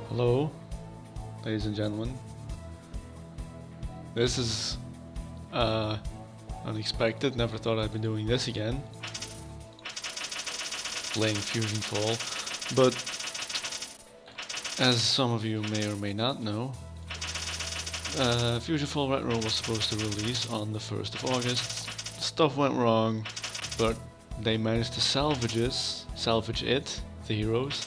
Hello, ladies and gentlemen. This is unexpected. Never thought I'd be doing this again, playing FusionFall. But as some of you may or may not know, FusionFall Retro was supposed to release on the 1st of August. Stuff went wrong, but they managed to salvage it, the heroes,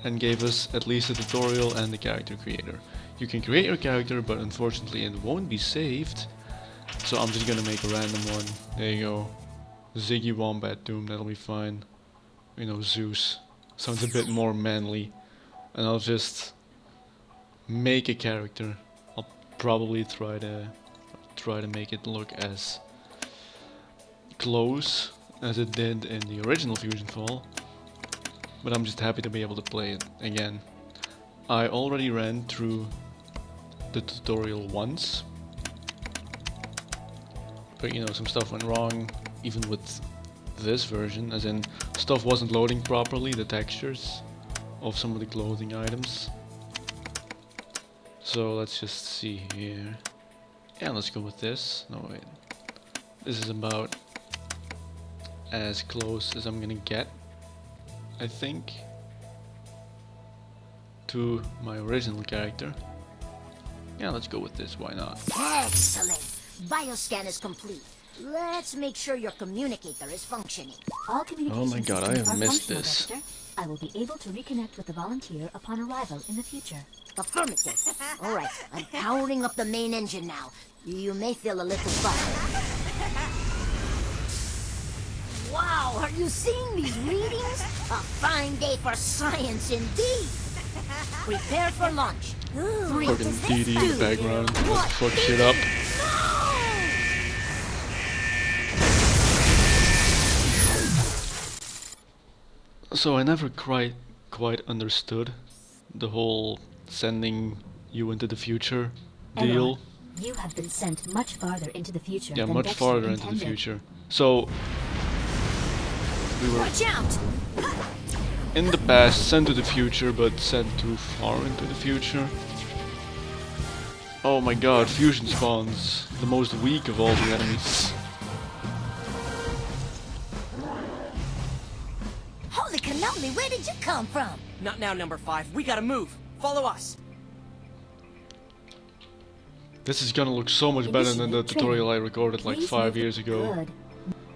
and gave us at least a tutorial and the character creator. You can create your character, but unfortunately it won't be saved, so I'm just gonna make a random one. There you go. Ziggy Wombat Doom, that'll be fine. You know, Zeus. Sounds a bit more manly. And I'll just make a character. I'll probably try to make it look as close as it did in the original FusionFall. But I'm just happy to be able to play it again. I already ran through the tutorial once, but you know, some stuff went wrong even with this version, as in stuff wasn't loading properly, the textures of some of the clothing items. So let's just see here. Yeah, let's go with this. No wait, this is about as close as I'm gonna get, I think, to my original character. Yeah, let's go with this, why not? Excellent! Bioscan is complete. Let's make sure your communicator is functioning. All communication Oh my god, I have missed this. Dexter. I will be able to reconnect with the volunteer upon arrival in the future. Affirmative. Alright, I'm powering up the main engine now. You may feel a little buzzed. Wow, are you seeing these readings? A fine day for science indeed. Prepare for launch. Fucking DD in the background. Let's fuck shit up. So I never quite understood the whole sending you into the future deal. Edward, you have been sent much farther into the future. Yeah, than much Dexter farther into the intended. future. So we were Watch out! in the past sent to the future, but sent too far into the future. Oh my god, fusion spawns, the most weak of all the enemies. Holy cannoli, where did you come from? Not now, number 5. We gotta move. Follow us. This is gonna look so much better than the Initiate tutorial I recorded like Please 5 move years ago. Good.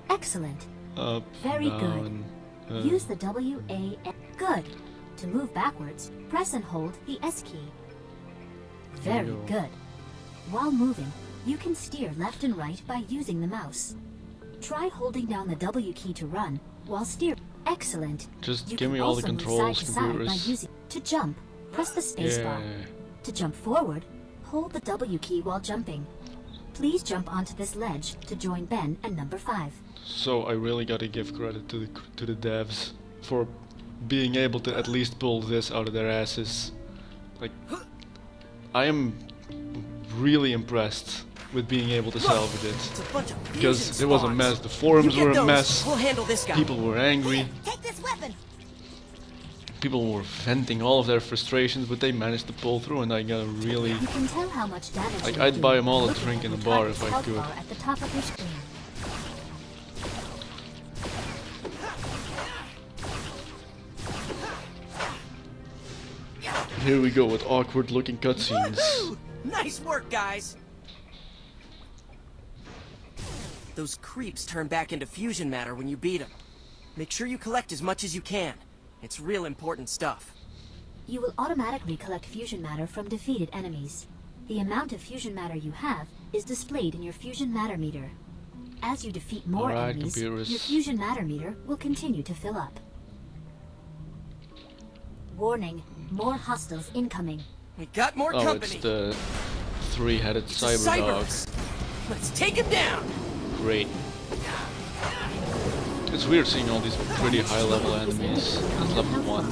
Excellent. Up, Very down, Use the WASD. Good. To move backwards, press and hold the S key. Very go. good. While moving, you can steer left and right by using the mouse. Try holding down the W key to run while steering. Excellent. Just You give can me all the also move controls, side to side by computers. using. To jump, press the space bar. Yeah. To jump forward, hold the W key while jumping. Please jump onto this ledge to join Ben and number 5. So I really gotta give credit to the devs for being able to at least pull this out of their asses. Like, I am really impressed with being able to salvage it, It's a bunch of because it was a mess. The forums You get were a those. mess. We'll handle this guy. People were angry. Take this weapon! People were venting all of their frustrations, but they managed to pull through, and I got a really. You can tell how much damage Like, you're I'd buy doing 'em all a looking drink at in a the bar target's if I health could. bar at the top of your screen. Here we go with awkward looking cutscenes. Woohoo! Nice work, guys. Those creeps turn back into fusion matter when you beat them. Make sure you collect as much as you can. It's real important stuff. You will automatically collect fusion matter from defeated enemies. The amount of fusion matter you have is displayed in your fusion matter meter. As you defeat more Alright, enemies, computers. your fusion matter meter will continue to fill up. Warning, more hostiles incoming. We got more Oh, company. it's the three-headed It's a cyber dog. Cyberus. Let's take him down! Great. It's weird seeing all these pretty high level enemies at level 1.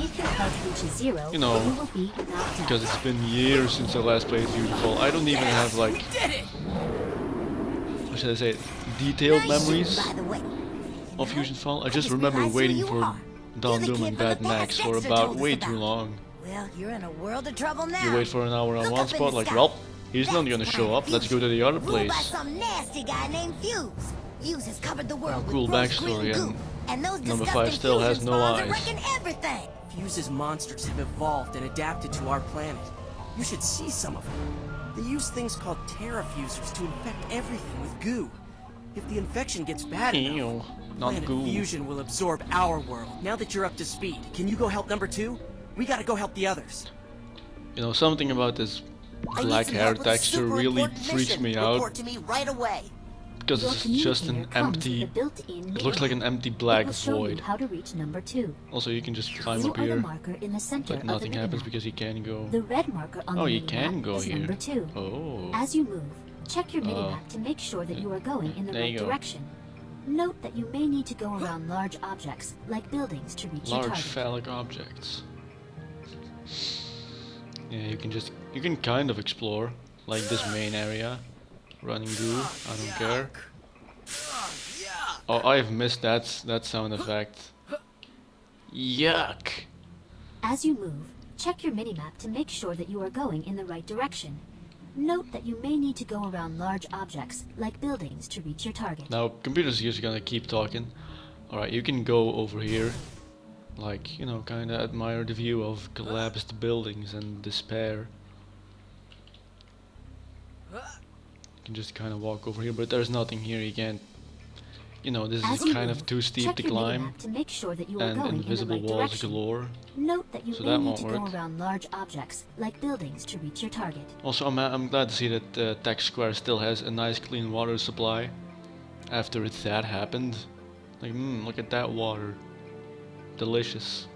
If your health reaches 0, You know, you will be knocked out. because it's been years since I last played FusionFall. I don't even have like, We did it! how should I say it, detailed Nice memories shoot, by the way. of FusionFall. I I just just remember realized who waiting you for are. Don You're the Doom kid and from the Bad Max past for Dexter about told us way too about. long. Well, you're in a world of trouble now. You wait for an hour on Look one up in spot, the like, sky. well, he's not That's gonna show Planet up, let's go to the Fusion, other ruled by place. some nasty guy named Fuse. Fuse has covered the world Cool with gross backstory, green and goo. And those number disgusting 5 still has fusion no spawns are eyes. wrecking everything. Fuse's monsters have evolved and adapted to our planet. You should see some of them. They use things called terrafusers to infect everything with goo. If the infection gets bad enough, Ew, not Planet goo. Fusion will absorb our world. Now that you're up to speed, can you go help number 2? We gotta go help the others. You know, something about this I need black some hair help with a texture super really important freaks mission. me out. Report to me right away. Because Your it's just an communicator comes with empty, a built-in it looks like an empty black It will show void. you how to reach number 2. Also, you can just climb You up are the here, marker in the center but of nothing the happens minimap. because you can go. The red marker on Oh, the you minimap can go is here. number 2. Oh. As you move, check your minimap to make sure that you are going in the There right you go. direction. Note that you may need to go around large objects, like buildings, to reach your Large target. phallic objects. Yeah, you can kind of explore, like this main area. Running goo, I don't care. Oh, I've missed that sound effect. Yuck! As you move, check your minimap to make sure that you are going in the right direction. Note that you may need to go around large objects, like buildings, to reach your target. Now, computer's just gonna keep talking. Alright, you can go over here. Like, you know, kinda admire the view of collapsed buildings and despair. You can just kinda walk over here, but there's nothing here, you can't... You know, this As is you kind move, of too steep check to your climb. minimap to make sure that you are And going in the invisible right walls direction. galore. Note that you So may that need won't to work. go around large objects, like buildings, to reach your target. Also, I'm glad to see that Tech Square still has a nice clean water supply. After that happened. Like, look at that water. Delicious.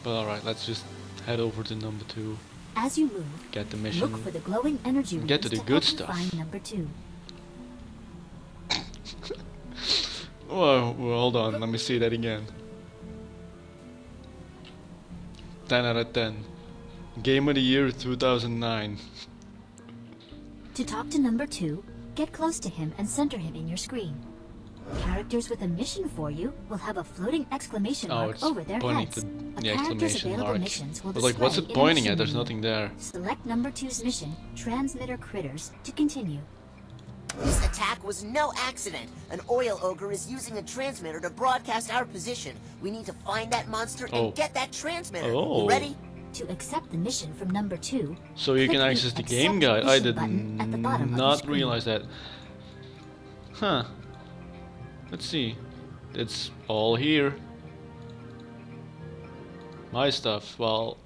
But alright, let's just head over to number 2. As you move, Get the mission. look for the glowing energy And get to rings the help good you stuff. find number 2. Whoa, hold on, let me see that again. 10 out of 10. Game of the year 2009. To talk to number 2, get close to him and center him in your screen. Characters with a mission for you will have a floating exclamation Oh, mark it's over their pointing heads. to A the character's exclamation available mark. missions will But like, what's display it in a pointing mission at? There's menu. nothing there. Select number 2's mission, Transmitter Critters, to continue. This attack was no accident. An oil ogre is using a transmitter to broadcast our position. We need to find that monster Oh. and get that transmitter. Oh. You ready? To accept the mission from number 2, So you click can the access the Accept game guide. I Mission did button at the bottom of your not screen. realize that. Huh. Let's see. It's all here. My stuff. Well,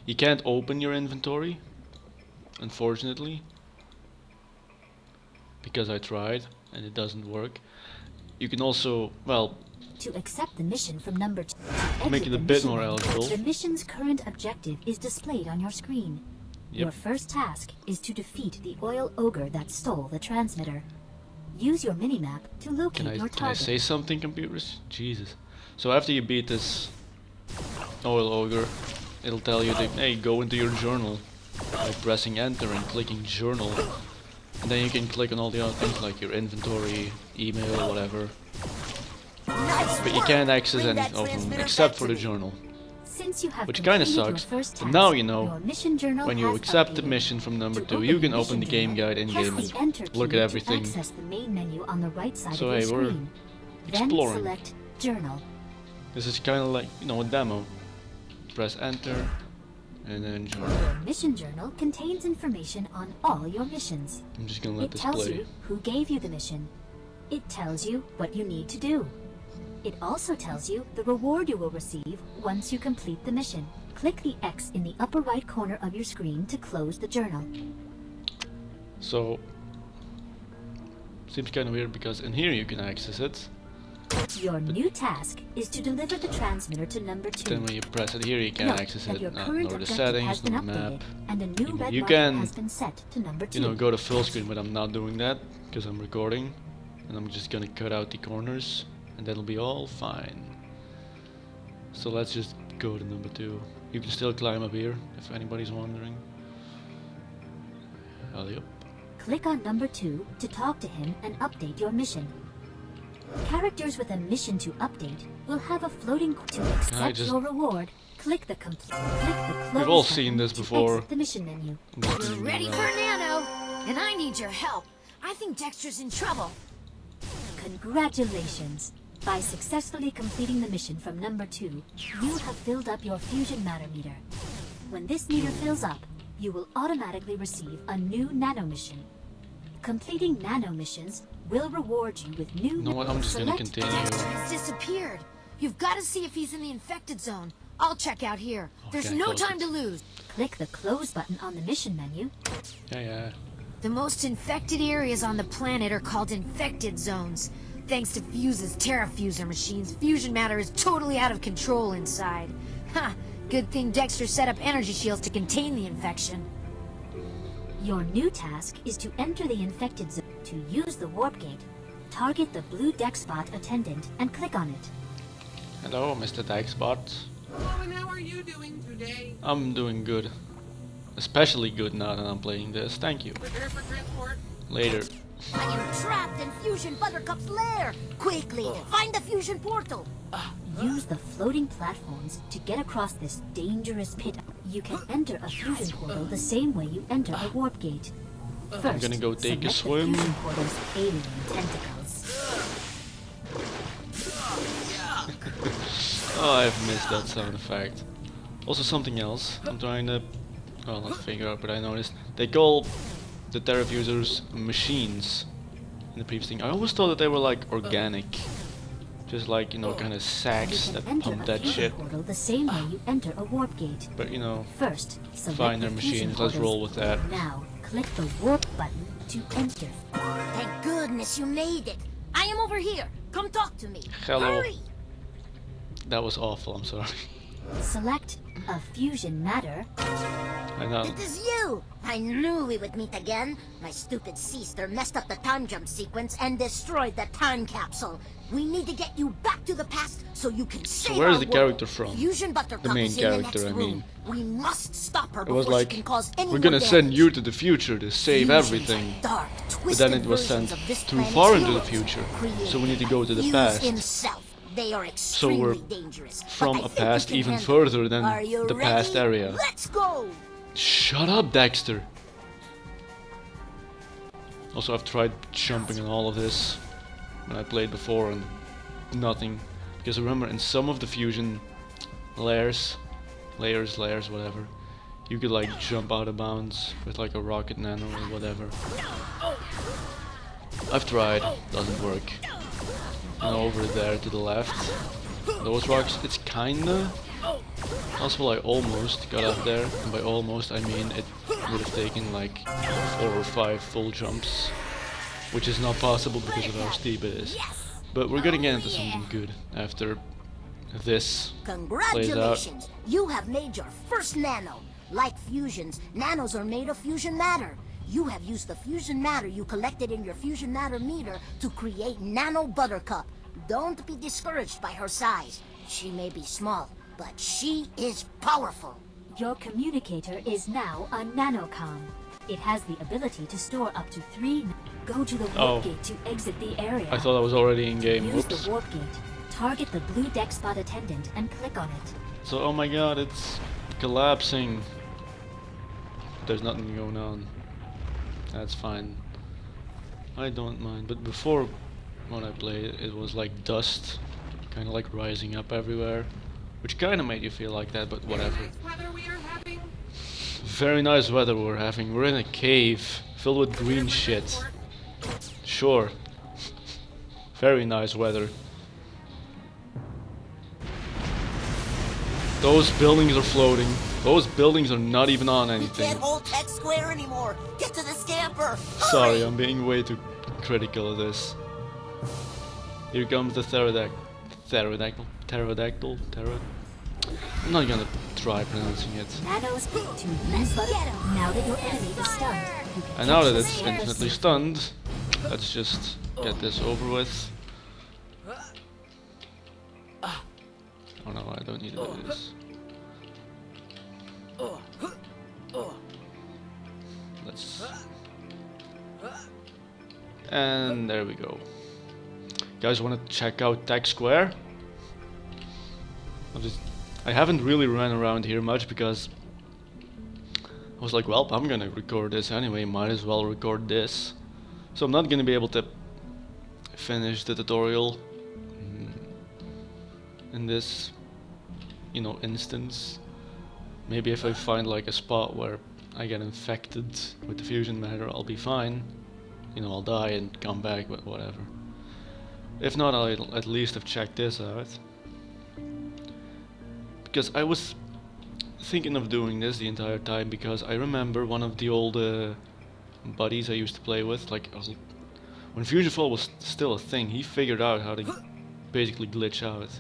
you can't open your inventory, unfortunately, because I tried and it doesn't work. You can also, well, to accept the mission from number 2, to make exit it a the bit mission more menu, eligible. The mission's current objective is displayed on your screen. Your Yep. first task is to defeat the oil ogre that stole the transmitter. Use your minimap to locate your Can I target. say something, computers? Jesus. So after you beat this oil ogre, it'll tell you that, hey, go into your journal by pressing enter and clicking journal. And then you can click on all the other things like your inventory, email, whatever. Nice But you work. can't access Bring any that of them transmitter except back for to the me. journal. Since you have Which kinda completed your sucks, first but task, now you know, your mission journal When you has accept the updated. mission from number To 2, you can the open the mission game journal, guide in press game the Enter and look key at to everything. access the main menu on the right side So of your hey, we're screen. exploring. Then select Journal. This is kind of like, you know, a demo. Press enter and then journal. Your mission journal contains information on all your missions. I'm just gonna let It this tells play. you who gave you the mission. It tells you what you need to do. It also tells you the reward you will receive once you complete the mission. Click the X in the upper right corner of your screen to close the journal. So, seems kind of weird because in here you can access it. Your new task is to deliver the transmitter to number 2. Then when you press it here, you can Note access that it. your Nor current the objective settings, has been nor the updated, map. and a new red You marker can, has been set to number 2. you know, go to full screen, but I'm not doing that because I'm recording, and I'm just gonna cut out the corners, and that'll be all fine. So let's just go to number 2. You can still climb up here if anybody's wondering. Alley up. Click on number 2 to talk to him and update your mission. Characters with a mission to update will have a floating to accept just- your reward. Click the close We've all button seen this to before. exit the mission menu. You're ready for Nano, and I need your help. I think Dexter's in trouble. Congratulations! By successfully completing the mission from number 2, you have filled up your fusion matter meter. When this meter fills up, you will automatically receive a new nano mission. Completing nano missions will reward you with new. You know what? I'm just gonna Select continue. Dexter has disappeared. You've got to see if he's in the infected zone. I'll check out here. There's Okay, no close time it. to lose. Click the close button on the mission menu. Yeah. The most infected areas on the planet are called infected zones. Thanks to Fuse's Terrafuser machines, fusion matter is totally out of control inside. Ha! Good thing Dexter set up energy shields to contain the infection. Your new task is to enter the infected zone. To use the warp gate, target the blue deck spot attendant and click on it. Hello, Mr. Dykespot. Hello, and how are you doing today? I'm doing good. Especially good now that I'm playing this. Thank you. Prepare for transport. Later. I am trapped in Fusion Buttercup's lair! Quickly, find the fusion portal! Use the floating platforms to get across this dangerous pit. You can enter a fusion portal the same way you enter a warp gate. First, I'm gonna go take a select swim. The fusion portal's alien tentacles. Oh, I've missed that sound effect. Also something else. I'm trying to, well, not figure out, but I noticed they call the Terrafusers machines in the previous thing. I always thought that they were like organic, just like, you know, kind of You sacks can that enter pump a that fusion shit. portal the same way you enter a warp gate. But you know, First, select fine, the they're fusion machines. Let's portals. roll with that. Now, click the warp button to enter. Thank goodness you made it. I am over here. Come talk to me. Hello. Hurry! That was awful. I'm sorry. Select a fusion matter. I know. It is you! I knew we would meet again. My stupid sister messed up the time jump sequence and destroyed the time capsule. We need to get you back to the past so you can save where's our the world. character from? Fusion Buttercup The main is in the character, next I room. mean. We must stop her It was before like, she can cause any we're more gonna send damage. you to the future to save Fusions everything. are dark, But twisted then it was versions sent of this too planet's far into the heroes, future. created So we need to go to the Fuse past. himself. They are So we're extremely dangerous. but from I a think we past can even handle it. further than Are you the ready? past area. Let's go! Shut up, Dexter! Also, I've tried jumping on all of this when I played before and nothing. Because remember, in some of the fusion layers, whatever, you could like jump out of bounds with like a rocket nano or whatever. I've tried, doesn't work. And over there to the left, those rocks, it's kinda possible. I almost got up there, and by almost I mean it would have taken like 4 or 5 full jumps, which is not possible because of how steep it is. But we're gonna get into something good after this plays out. Congratulations! You have made your first nano. Like fusions, nanos are made of fusion matter. You have used the fusion matter you collected in your fusion matter meter to create Nano Buttercup. Don't be discouraged by her size. She may be small, but she is powerful. Your communicator is now a nanocom. It has the ability to store up to 3. Go to the warp Oh. gate to exit the area. I thought I was already in game. Use Whoops. the warp gate. Target the blue deck spot attendant and click on it. So, oh my god, it's collapsing. There's nothing going on. That's fine. I don't mind. But before, when I played, it was like dust, kind of like rising up everywhere, which kind of made you feel like that. But whatever. Nice weather we are having. Very nice weather we're having. We're in a cave filled with green shit. Sure. Very nice weather. Those buildings are floating. Those buildings are not even on anything. hold X square anymore. Get to the scamper. Sorry, I'm being way too critical of this. Here comes the pterodactyl. I'm not gonna try pronouncing it. Nanos to use butter. Now that your enemy is stunned, you can And now catch that the it's snare. infinitely stunned, let's just get this over with. Oh no, I don't need to do this. Let's... And there we go. Guys wanna check out Tech Square? I haven't really run around here much because I was like, well, I'm gonna record this anyway, might as well record this. So I'm not gonna be able to finish the tutorial in this, you know, instance. Maybe if I find like a spot where I get infected with the fusion matter, I'll be fine. You know, I'll die and come back, but whatever. If not, I'll at least have checked this out. Because I was thinking of doing this the entire time, because I remember one of the old buddies I used to play with, like when FusionFall was still a thing, he figured out how to basically glitch out.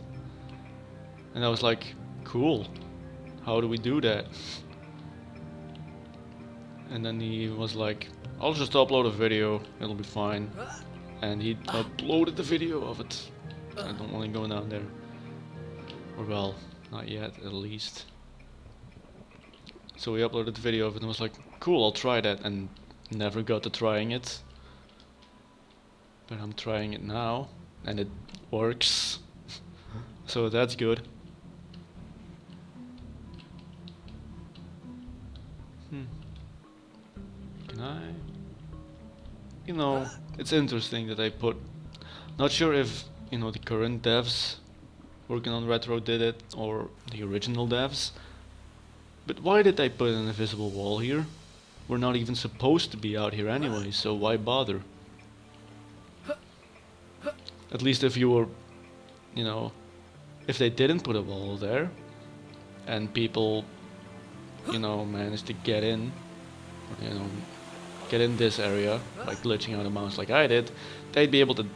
And I was like, cool, how do we do that? And then he was like, I'll just upload a video, it'll be fine. And he uploaded the video of it. I don't want to go down there. Or well, not yet, at least. So he uploaded the video of it and was like, cool, I'll try that, and never got to trying it. But I'm trying it now, and it works. So that's good. Can I? You know, it's interesting that I put... Not sure if, you know, the current devs working on Retro did it, or the original devs. But why did I put an invisible wall here? We're not even supposed to be out here anyway, so why bother? At least if you were, you know, if they didn't put a wall there, and people, you know, managed to get in, you know, get in this area by glitching out a mouse like I did, they'd be able to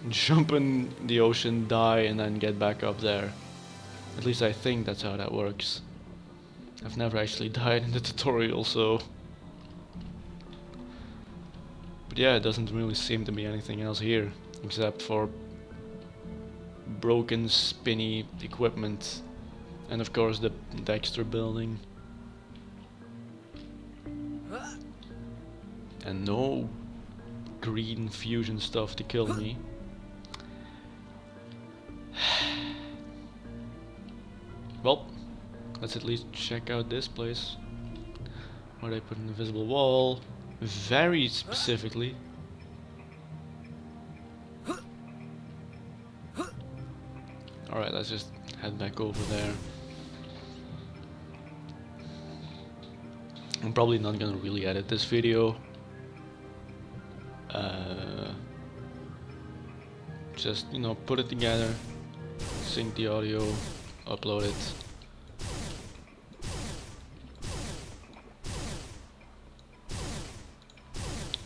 jump in the ocean, die, and then get back up there. At least I think that's how that works. I've never actually died in the tutorial, so... But yeah, it doesn't really seem to be anything else here, except for broken, spinny equipment, and of course the Dexter building. And no green fusion stuff to kill me. Well, let's at least check out this place, where they put an invisible wall, very specifically. Alright, let's just head back over there. I'm probably not gonna really edit this video. Just, you know, put it together, sync the audio, upload it.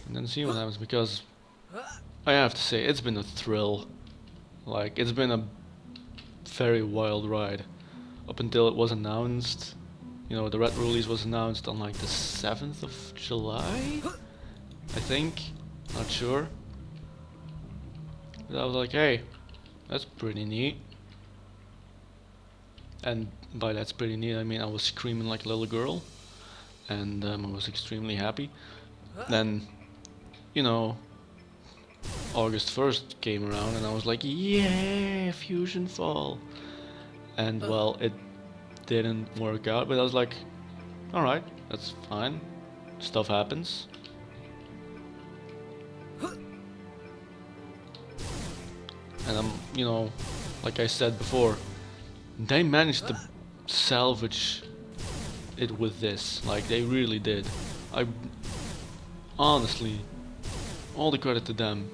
And then see what happens, because I have to say, it's been a thrill. Like, it's been a very wild ride. Up until it was announced. You know, the red release was announced on like the 7th of July? I think. Not sure. But I was like, hey, that's pretty neat. And by that's pretty neat, I mean I was screaming like a little girl. And I was extremely happy. Then, you know, August 1st came around and I was like, yeah, FusionFall. And well, it didn't work out, but I was like, alright, that's fine. Stuff happens. And I'm, you know, like I said before, they managed to salvage it with this. Like, they really did. I honestly, all the credit to them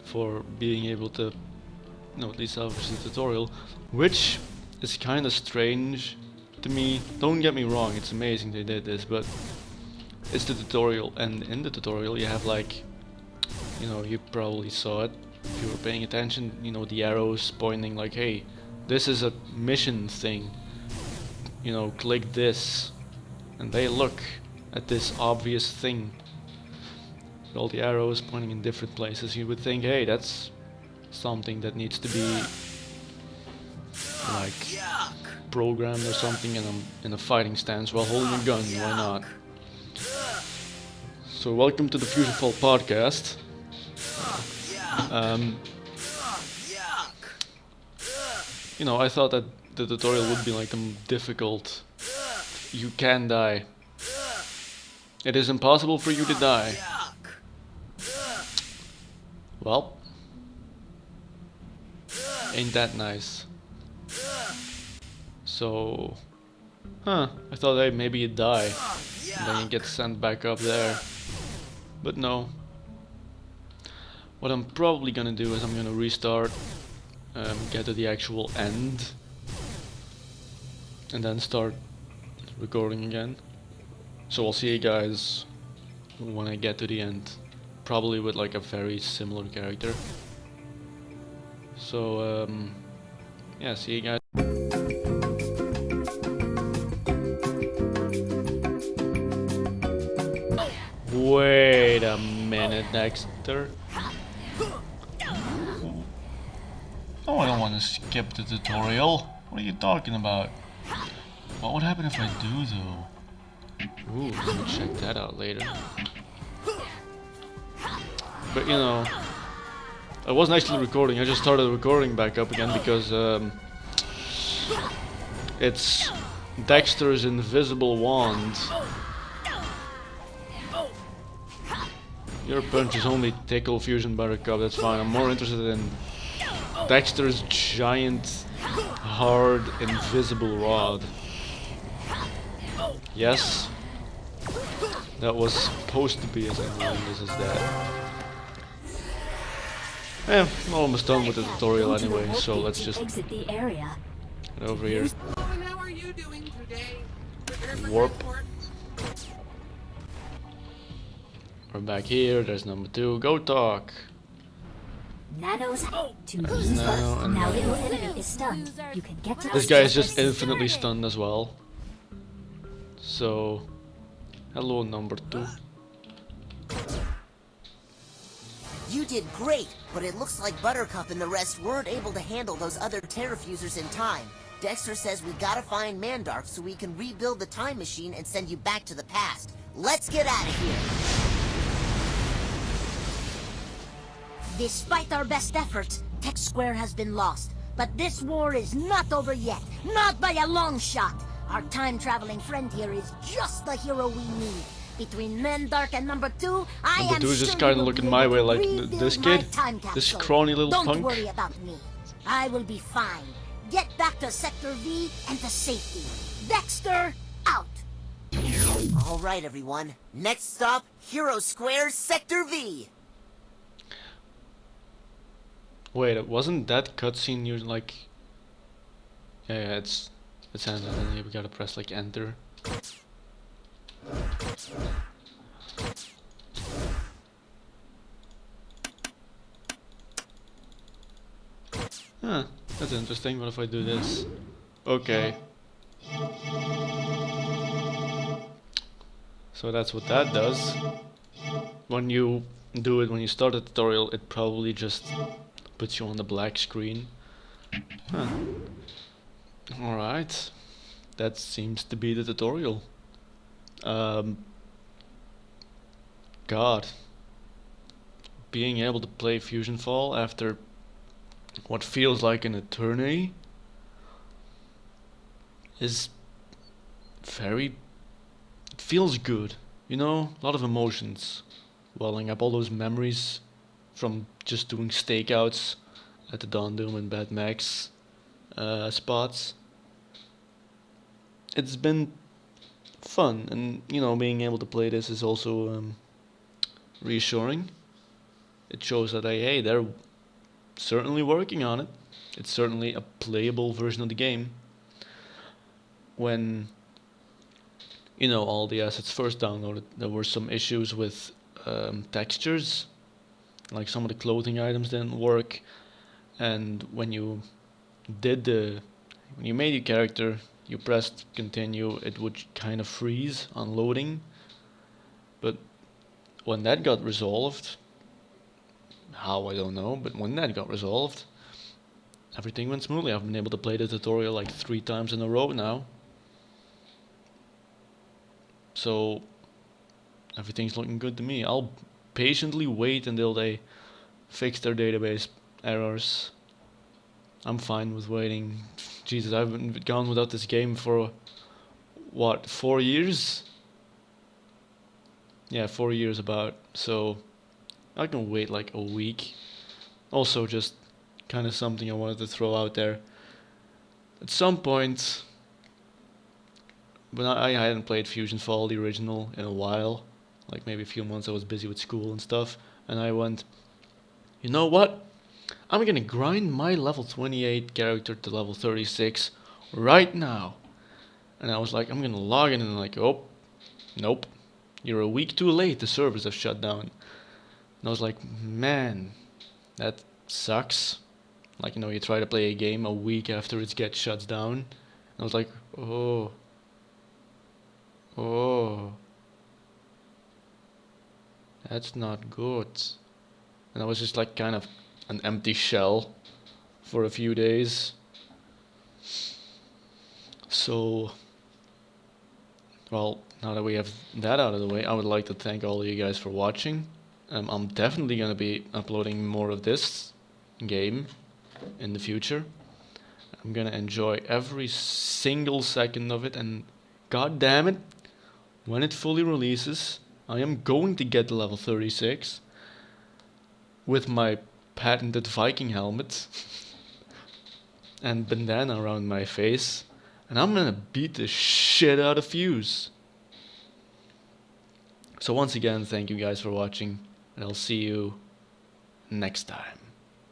for being able to, you know, salvage the tutorial, which is kind of strange to me. Don't get me wrong, it's amazing they did this, but it's the tutorial, and in the tutorial you have like You know, you probably saw it if you were paying attention. You know, the arrows pointing like, hey, this is a mission thing. You know, click this. And they look at this obvious thing. With all the arrows pointing in different places. You would think, hey, that's something that needs to be like programmed or something, and I'm in a fighting stance while holding a gun. Why not? So welcome to the FusionFall podcast. You know, I thought that the tutorial would be like difficult. You can die. It is impossible for you to die. Well, ain't that nice? So, I thought, hey, maybe you die, and then you get sent back up there. But no. What I'm probably gonna do is I'm gonna restart, get to the actual end, and then start recording again. So I'll see you guys when I get to the end. Probably with like a very similar character. So, yeah, see you guys. Wait a minute, Dexter. Oh, I don't want to skip the tutorial. What are you talking about? What would happen if I do, though? Ooh, let me check that out later. But you know, I wasn't actually recording. I just started recording back up again because it's Dexter's invisible wand. Your punches only tickle Fusion Buttercup, that's fine. I'm more interested in Dexter's giant, hard, invisible rod. Yes, that was supposed to be as annoying as that. Yeah, I'm almost done with the tutorial anyway, so let's just get over here. Oh, and how are you doing today? Prepare for Warp. transport. We're back here, there's number 2, go talk! Nanos to use Nano first. and Now Nano. the enemy is stunned. You can get to This the guy is surface. just infinitely stunned as well. So, hello number 2. You did great, but it looks like Buttercup and the rest weren't able to handle those other terrafusers in time. Dexter says we gotta find Mandark so we can rebuild the time machine and send you back to the past. Let's get out of here! Despite our best efforts, Tech Square has been lost. But this war is not over yet. Not by a long shot. Our time-traveling friend here is just the hero we need. Between Mandark and number 2, I Number am 2 is sure just you kinda will looking be my able way to like, rebuild this my kid? time This capsule. scrawny little Don't punk? worry about me. I will be fine. Get back to Sector V and to safety. Dexter, out! Alright everyone, next stop, Hero Square, Sector V! Wait, wasn't that cutscene you like... Yeah, it's ended and then we gotta press like enter. Huh, that's interesting. What if I do this? Okay. So that's what that does. When you do it, when you start the tutorial, it probably just puts you on the black screen. Huh. Alright. That seems to be the tutorial. God. Being able to play FusionFall after what feels like an eternity is very... It feels good, you know? A lot of emotions welling up, all those memories from just doing stakeouts at the Dawn Doom and Bad Max spots. It's been fun, and you know, being able to play this is also reassuring. It shows that hey, they're certainly working on it. It's certainly a playable version of the game. When you know, all the assets first downloaded, there were some issues with textures Like some of the clothing items didn't work, and when you made your character, you pressed continue, it would kind of freeze on loading. But when that got resolved, how I don't know, but when that got resolved, everything went smoothly. I've been able to play the tutorial like 3 times in a row now. So everything's looking good to me. I'll patiently wait until they fix their database errors. I'm fine with waiting. Jesus, I've been gone without this game for what, 4 years? Yeah, 4 years about. So I can wait like a week. Also, just kind of something I wanted to throw out there. At some point, when I hadn't played FusionFall, the original, in a while, like maybe a few months, I was busy with school and stuff, and I went, you know what? I'm gonna grind my level 28 character to level 36 right now. And I was like, I'm gonna log in, and like, oh, nope. You're a week too late, the servers have shut down. And I was like, man, that sucks. Like, you know, you try to play a game a week after it gets shut down. And I was like, oh. That's not good. And I was just like kind of an empty shell for a few days. So, well, now that we have that out of the way, I would like to thank all of you guys for watching. I'm definitely going to be uploading more of this game in the future. I'm going to enjoy every single second of it, and god damn it, when it fully releases, I am going to get to level 36 with my patented Viking helmet and bandana around my face, and I'm gonna beat the shit out of Fuse. So once again, thank you guys for watching, and I'll see you next time.